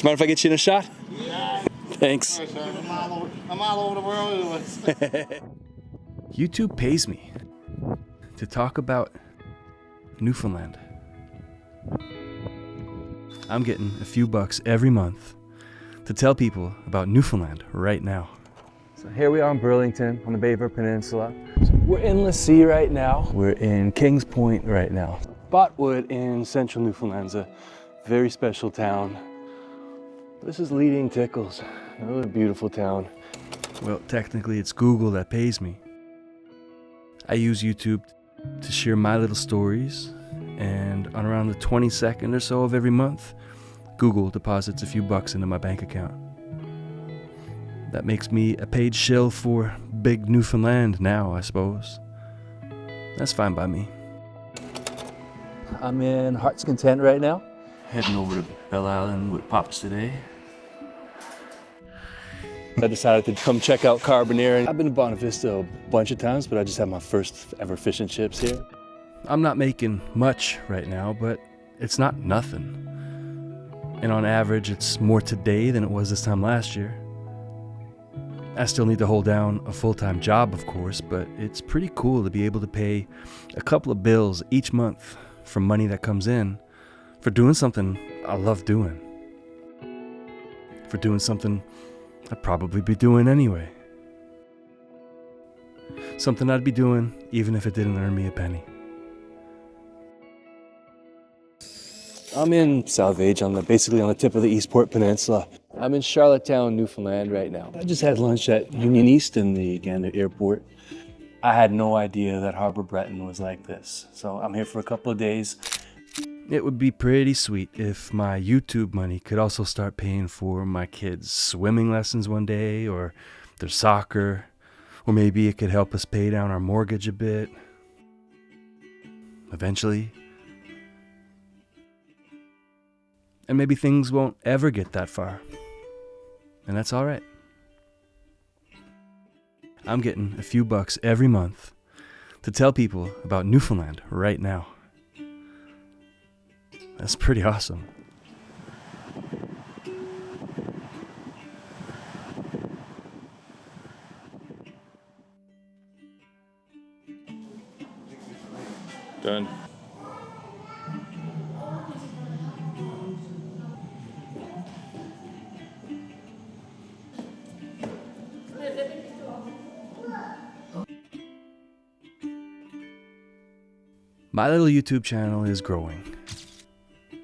mind if I get you in a shot? Yeah. Thanks. I'm all over the world. YouTube pays me to talk about Newfoundland. I'm getting a few bucks every month to tell people about Newfoundland right now. So here we are in Burlington on the Bay River Peninsula. So we're in Lassie right now. We're in Kings Point right now. Botwood in central Newfoundland's a very special town. This is Leading Tickles, another beautiful town. Well, technically it's Google that pays me. I use YouTube to share my little stories, and on around the 22nd or so of every month, Google deposits a few bucks into my bank account. That makes me a paid shill for big Newfoundland now, I suppose. That's fine by me. I'm in Heart's Content right now. Heading over to Belle Island with Pops today. I decided to come check out Carbonera. I've been to Bonavista Vista a bunch of times, but I just had my first ever fish and chips here. I'm not making much right now, but it's not nothing. And on average, it's more today than it was this time last year. I still need to hold down a full-time job, of course, but it's pretty cool to be able to pay a couple of bills each month from money that comes in for doing something I love doing. For doing something I'd probably be doing anyway. Something I'd be doing even if it didn't earn me a penny. I'm in Salvage, basically on the tip of the Eastport Peninsula. I'm in Charlottetown, Newfoundland right now. I just had lunch at Union East in the Gander Airport. I had no idea that Harbor Breton was like this, so I'm here for a couple of days. It would be pretty sweet if my YouTube money could also start paying for my kids' swimming lessons one day, or their soccer, or maybe it could help us pay down our mortgage a bit. Eventually. And maybe things won't ever get that far. And that's all right. I'm getting a few bucks every month to tell people about Newfoundland right now. That's pretty awesome. Done. My little YouTube channel is growing.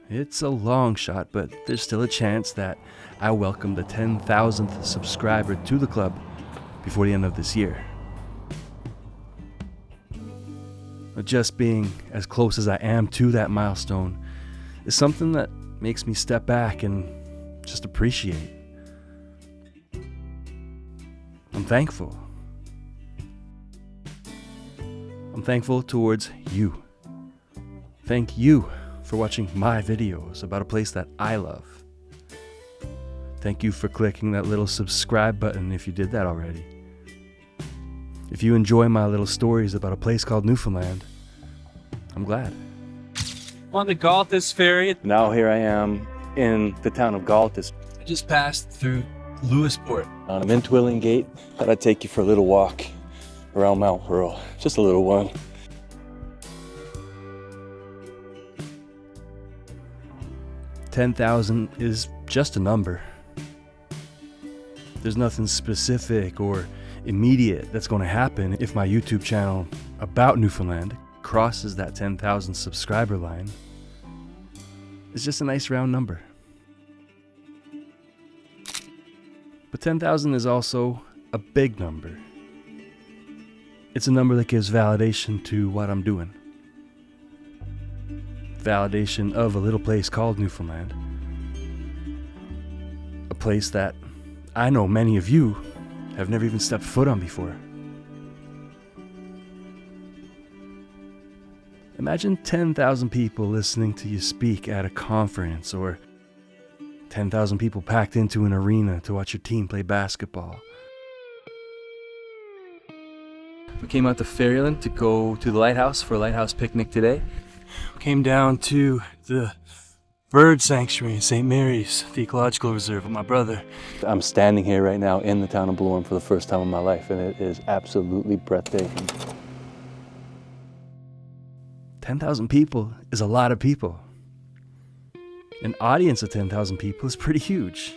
It's a long shot, but there's still a chance that I welcome the 10,000th subscriber to the club before the end of this year. But just being as close as I am to that milestone is something that makes me step back and just appreciate. I'm thankful. I'm thankful towards you. Thank you for watching my videos about a place that I love. Thank you for clicking that little subscribe button if you did that already. If you enjoy my little stories about a place called Newfoundland, I'm glad. On the Galtus ferry. Now here I am in the town of Galtus. I just passed through Lewisport. I'm in Twilling Gate. Thought I'd take you for a little walk around Mount Pearl. Just a little one. $10,000 is just a number. There's nothing specific or immediate that's going to happen if my YouTube channel about Newfoundland crosses that 10,000 subscriber line. It's just a nice round number. But 10,000 is also a big number. It's a number that gives validation to what I'm doing. Validation of a little place called Newfoundland. A place that I know many of you have never even stepped foot on before. Imagine 10,000 people listening to you speak at a conference, or 10,000 people packed into an arena to watch your team play basketball. We came out to Ferryland to go to the lighthouse for a lighthouse picnic today. Came down to the bird sanctuary in St. Mary's, the ecological reserve with my brother. I'm standing here right now in the town of Bloor for the first time in my life, and it is absolutely breathtaking. 10,000 people is a lot of people. An audience of 10,000 people is pretty huge.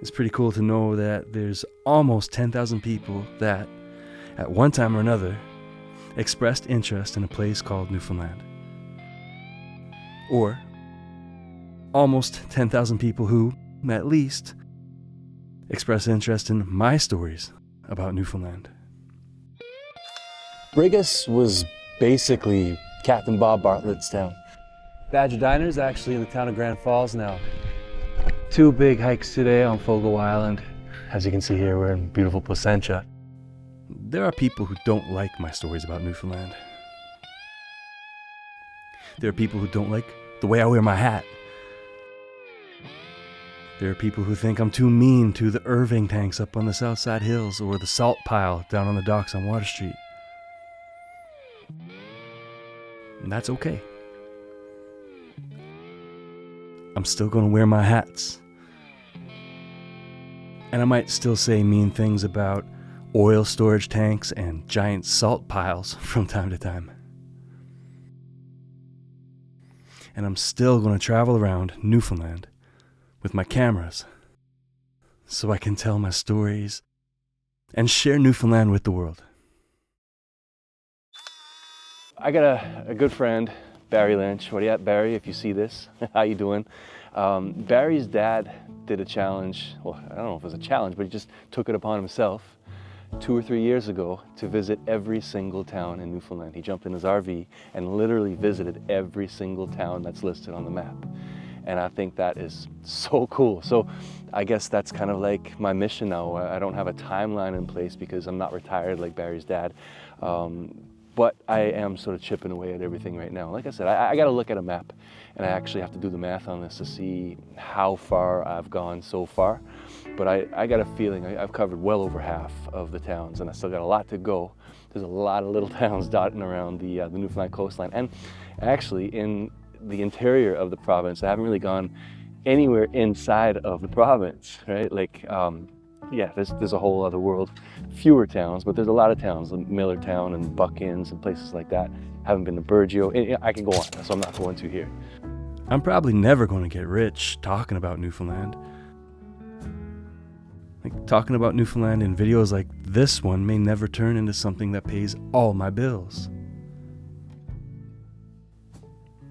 It's pretty cool to know that there's almost 10,000 people that, at one time or another, expressed interest in a place called Newfoundland. Or almost 10,000 people who, at least, express interest in my stories about Newfoundland. Brigus was basically Captain Bob Bartlett's town. Badger Diner's actually in the town of Grand Falls now. 2 big hikes today on Fogo Island. As you can see here, we're in beautiful Placentia. There are people who don't like my stories about Newfoundland. There are people who don't like the way I wear my hat. There are people who think I'm too mean to the Irving tanks up on the Southside Hills or the salt pile down on the docks on Water Street. And that's okay. I'm still gonna wear my hats. And I might still say mean things about oil storage tanks and giant salt piles from time to time. And I'm still going to travel around Newfoundland with my cameras so I can tell my stories and share Newfoundland with the world. I got a good friend, Barry Lynch. What are you at, Barry, if you see this? How you doing? Barry's dad did a challenge. Well, I don't know if it was a challenge, but he just took it upon himself 2 or 3 years ago to visit every single town in Newfoundland. He jumped in his RV and literally visited every single town that's listed on the map. And I think that is so cool. So I guess that's kind of like my mission now. I don't have a timeline in place because I'm not retired like Barry's dad. But I am sort of chipping away at everything right now. Like I said, I got to look at a map, and I actually have to do the math on this to see how far I've gone so far. But I got a feeling I've covered well over half of the towns, and I still got a lot to go. There's a lot of little towns dotting around the Newfoundland coastline. And actually, in the interior of the province, I haven't really gone anywhere inside of the province, right? Like, yeah, there's a whole other world. Fewer towns, but there's a lot of towns, like Millertown and Buckins and places like that. Haven't been to Burgeo. I can go on, so I'm not going to here. I'm probably never going to get rich talking about Newfoundland. Like, talking about Newfoundland in videos like this one may never turn into something that pays all my bills.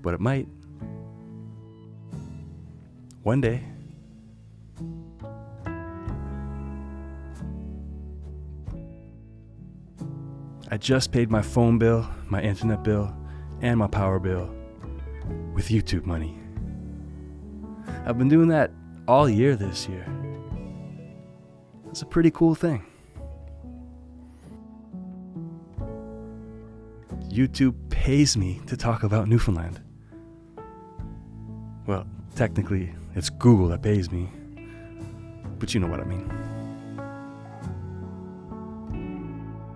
But it might. One day. I just paid my phone bill, my internet bill, and my power bill with YouTube money. I've been doing that all year this year. It's a pretty cool thing. YouTube pays me to talk about Newfoundland. Well, technically, it's Google that pays me, but you know what I mean.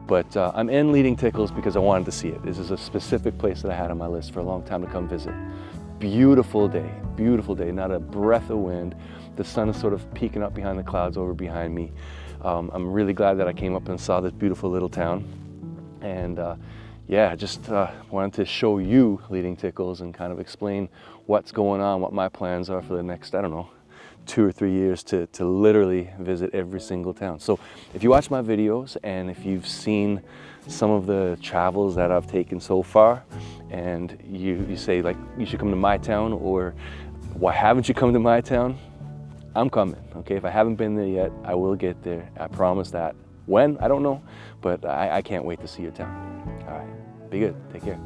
But I'm in Leading Tickles because I wanted to see it. This is a specific place that I had on my list for a long time to come visit. Beautiful day, not a breath of wind. The sun is sort of peeking up behind the clouds over behind me. I'm really glad that I came up and saw this beautiful little town. And yeah, I just wanted to show you Leading Tickles and kind of explain what's going on, what my plans are for the next, I don't know, 2 or 3 years to literally visit every single town. So if you watch my videos and if you've seen some of the travels that I've taken so far, and you say like, you should come to my town, or why haven't you come to my town? I'm coming, okay? If I haven't been there yet, I will get there. I promise that. When? I don't know, but I can't wait to see your town. All right, be good, take care.